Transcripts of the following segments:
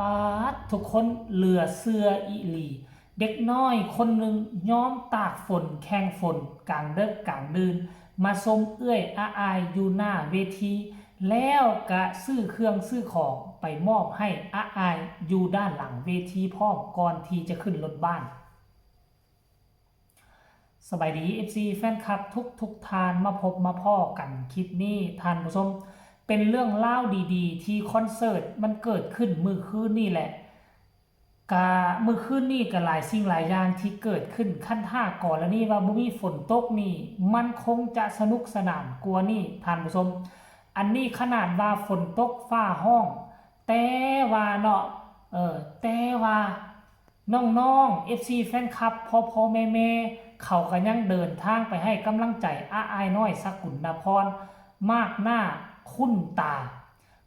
าดทุกคนเหลือเสื้ออีหลีเด็กน้อยคนหนึ่งย้อมตากฝนแข่งฝนกลางเดึกกลางดื่นมาชมเอื้อยอาอายอยู่หน้าเวทีแล้วก็ซื้อเครื่องซื้อของไปมอบให้อาอายอยู่ด้านหลังเวทีพร้อมก่อนที่จะขึ้นรถบ้านสบายดี FC แฟนคลับทุกทานมาพบมาพ่อกันคลิปนี้ทานผู้ชมเป็นเรื่องเล่าดีๆที่คอนเสิร์ตมันเกิดขึ้นมื้อคืนนี่แหละกามื้อคืนนี่ก็หลายสิ่งหลายอย่างที่เกิดขึ้นขั้นท่าก่อนแล้วนี่ว่าบ่มีฝนตกนี่มันคงจะสนุกสนานกว่านี่ทานผู้ชมอันนี้ขนาดว่าฝนตกฟ้าห้องแต่ว่าเนาะแต่ว่าน้องๆ FC แฟนคลับพ่อแม่เขาก็ยังเดินทางไปให้กำลังใจอาอายน้อยสกุลพรมากหน้าคุ้นตา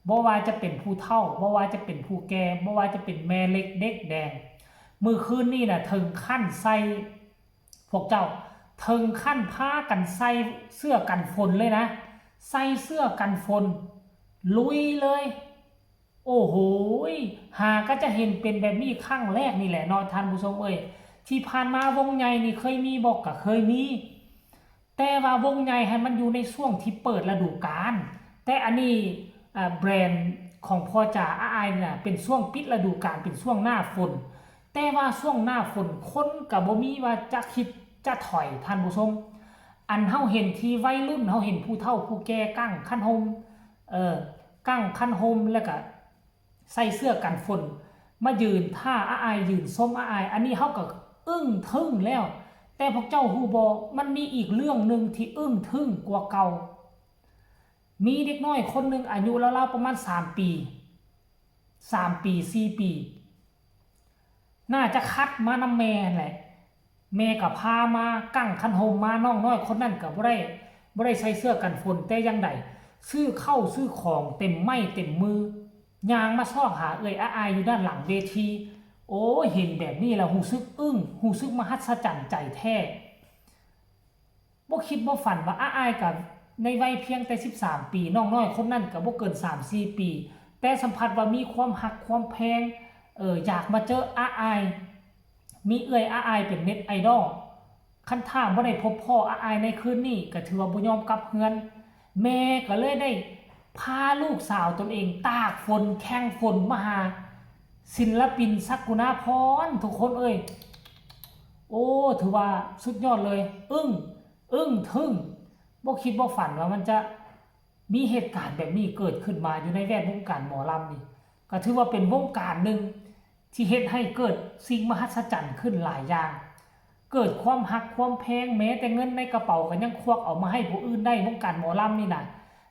บ่ว่าจะเป็นผู้เฒ่าบ่ว่าจะเป็นผู้แก่บ่ว่าจะเป็นแม่เล็กเด็กแดงมื้อคืนนี่น่ะถึงขั้นใส่พวกเจ้าถึงขั้นพากันใส่เสื้อกันฝนเลยนะใส่เสื้อกันฝนลุยเลยโอ้โหหาก็จะเห็นเป็นแบบนี้ครั้งแรกนี่แหละเนาะท่านผู้ชมที่ผ่านมาวงใหญ่นี่เคยมีบอกก็เคยมีแต่ว่าวงใหญ่ให้มันอยู่ในช่วงที่เปิดฤดูกาลแต่อันนี้แบรนด์ของพ่อจ๋าอาอายน่ะเป็นช่วงปิดฤดูกาลเป็นช่วงหน้าฝนแต่ว่าช่วงหน้าฝนคนก็บ่มีว่าจะคิดจะถอยท่านผู้ชมอันเฮาเห็นที่วัยรุ่นเฮาเห็นผู้เฒ่าผู้แก่กั้งคันห่มกั้งคันห่มแล้วก็ใส่เสื้อกันฝนมายืนท่าอาอายยืนส้มอาอายอันนี้เฮาก็อึ้งทึ่งแล้วแต่พวกเจ้าฮู้บ่มันมีอีกเรื่องนึงที่อึ้งทึ่งกว่าเก่ามีเด็กน้อยคนนึงอายุราวๆประมาณ3 ปี4 ปีน่าจะคัดมานำแม่แหละแม่ก็พามากั้งคันโฮมมาน้องน้อยคนนั้นก็บ่ได้ใส่เสื้อกันฝนแต่ยังใดซื้อเข้าซื้อของเต็มไม้เต็มมือย่างมาซอกหาอาอายอยู่ด้านหลังเวทีโอ้เห็นแบบนี้แล้วหูซึกอึ้งหูซึกมหัศจรรย์ใจแท้บ่คิดบ่ฝันว่าอาอายกับในวัยเพียงแต่13 ปีน้องน้อยคนนั้นก็บ่เกิน3-4 ปีแต่สัมผัสว่ามีความหักความแพงอยากมาเจออาอายมีอาอายเป็นเน็ตไอดอลคันท่าบ่ได้พบพ่ออาอายในคืนนี้ก็ถือว่าบ่ยอมกลับเฮือนแม่ก็เลยได้พาลูกสาวตนเองตากฝนแข่งฝนมาหาศิลปินสกุณาพรทุกคนโอ้ถือว่าสุดยอดเลยอึ้งทึ่งบ่คิดบ่ฝันว่ามันจะมีเหตุการณ์แบบนี้เกิดขึ้นมาอยู่ในแวดวงการหมอลำนี่ก็ถือว่าเป็นวงการหนึ่งที่เฮ็ดให้เกิดสิ่งมหัศจรรย์ขึ้นหลายอย่างเกิดความหักความแพงแม้แต่เงินในกระเป๋าก็ยังควักเอามาให้ผู้อื่นได้วงการหมอลำนี่นะ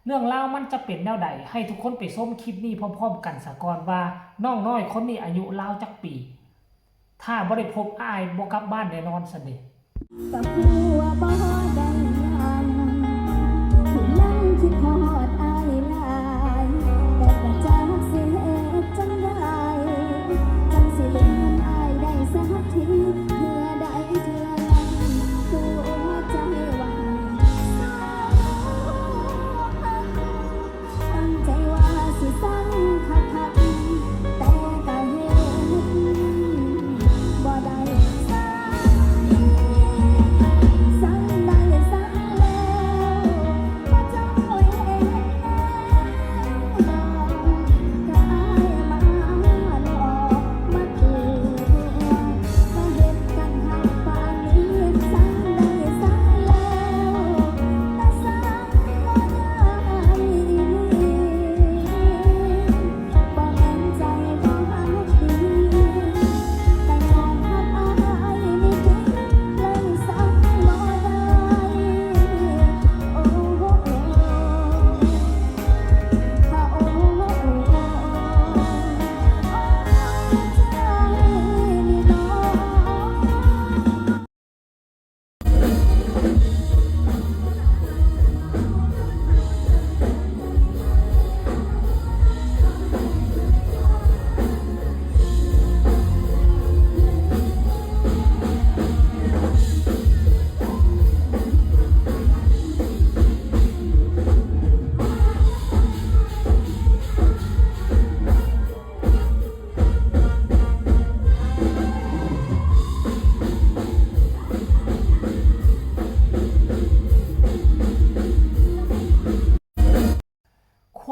เรื่องราวมันจะเป็นแนวใดให้ทุกคนไปชมคลิปนี้พร้อมๆกันซะก่อนว่าน้องน้อยคนนี้อายุราวจักปีถ้าบ่ได้พบอ้ายบ่กลับบ้านแน่นอนซั่นเด้กับหัวบ่ได้ยังที่นั่งคิดฮอดอ้ายหลายแต่ก็จักสิเฮ็ดจังไดจังสิลืมอ้ายได้สักทีเมื่อใดเทื่อนั้นตัวใจว่าตั้งใจว่าสิสั่งคักๆแต่ก็เฮ็ดบ่ได้สั่งใด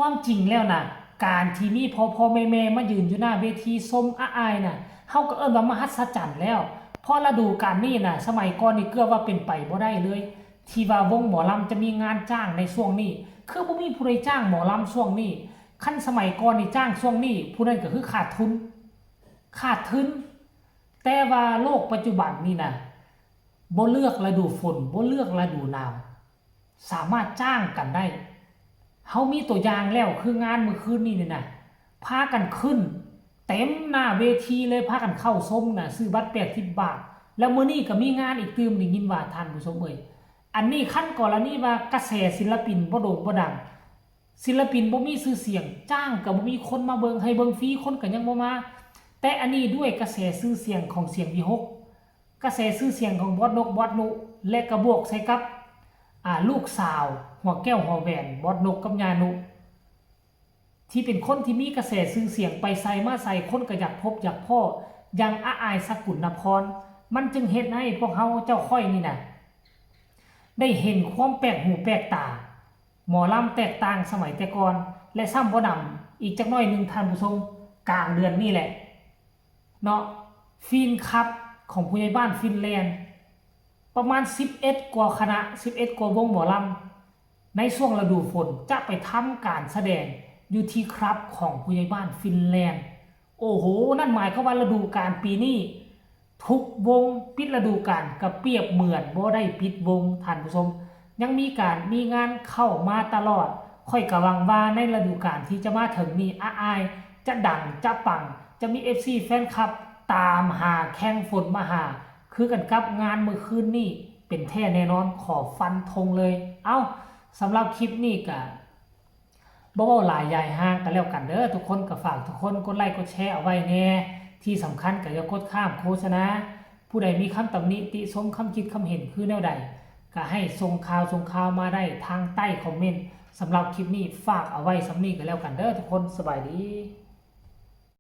ความจริงแล้วน่ะการที่มีพ่อแม่มายืนอยู่หน้าเวทีส้มอายน่ะเฮาก็เอิ้นว่ามหัศจรรย์แล้วเพราะฤดูกาลนี้น่ะสมัยก่อนนี่เกือบว่าเป็นไปบ่ได้เลยที่ว่าวงหมอลำจะมีงานจ้างในช่วงนี้คือบ่มีผู้ใดจ้างหมอลำช่วงนี้คันสมัยก่อนนี่จ้างช่วงนี้ผู้นั้นก็คือขาดทุนแต่ว่าโลกปัจจุบันนี่น่ะบ่เลือกฤดูฝนบ่เลือกฤดูหนาวสามารถจ้างกันได้เฮามีตัวอย่างแล้วคืองานมื้อคืนนี้นี่น่ะพากันขึ้นเต็มหน้าเวทีเลยพากันเข้าชมน่ะซื้อบัตร80 บาทแล้วมื้อนี้ก็มีงานอีกตื่มได้ยินว่าท่านผู้ชมเอ้ยอันนี้ขั้นกรณีว่ากระแสศิลปินบ่โด่งบ่ดังศิลปินบ่มีชื่อเสียงจ้างก็บ่มีคนมาเบิ่งให้เบิ่งฟรีคนก็ยังบ่มาแต่อันนี้ด้วยกระแสชื่อเสียงของเสียงวิหกกระแสชื่อเสียงของบอสนกบอสนุและกระบวกใส่กับลูกสาวหัวแก้วหัวแหวนบอสนกกับยานุที่เป็นคนที่มีกระแสชื่อเสียงไปใส่มาใส่คนก็อยากพบอยากพ่อยังอายสกุลนพรมันจึงเฮ็ดให้พวกเฮาเจ้าค่อยนี่น่ะได้เห็นความแปลกหูแปลกตาหมอลำแตกต่างสมัยแต่ก่อนและซ้ำบ่นำอีกจักหน่อยนึงท่านผู้ชมกลางเดือนนี้แหละเนาะฟินคัพของผู้ใหญ่บ้านฟินแลนด์ประมาณ11กว่าคณะ11กว่าวงหมอลำในช่วงฤดูฝนจะไปทำการแสดงอยู่ที่ครับของผู้ใหญ่บ้านฟินแลนด์โอ้โหนั่นหมายความว่าฤดูกาลปีนี้ทุกวงปิดฤดูกาลก็เปรียบเหมือนบ่ได้ปิดวงท่านผู้ชมยังมีงานเข้ามาตลอดค่อยกะหวังว่าในฤดูกาลที่จะมาถึงนี้อายจะดังจะปังจะมี FC แฟนคลับตามหาแข่งฝนมาหาคือกันกับงานมื้อคืนนี้เป็นแท้แน่นอนขอฟันธงเลยเอ้าสำหรับคลิปนี้ก็บ่เว้าหลายใหญ่ห้างกันแล้วกันเด้อทุกคนก็ฝากทุกคนกดไลค์กดแชร์เอาไว้แน่ที่สำคัญก็อย่ากดข้ามโฆษณาผู้ใดมีคำตำหนิติชมคำคิดคำเห็นคือแนวใดก็ให้ส่งข่าวมาได้ทางใต้คอมเมนต์สำหรับคลิปนี้ฝากเอาไว้สำนี้กันแล้วกันเด้อทุกคนสบายดี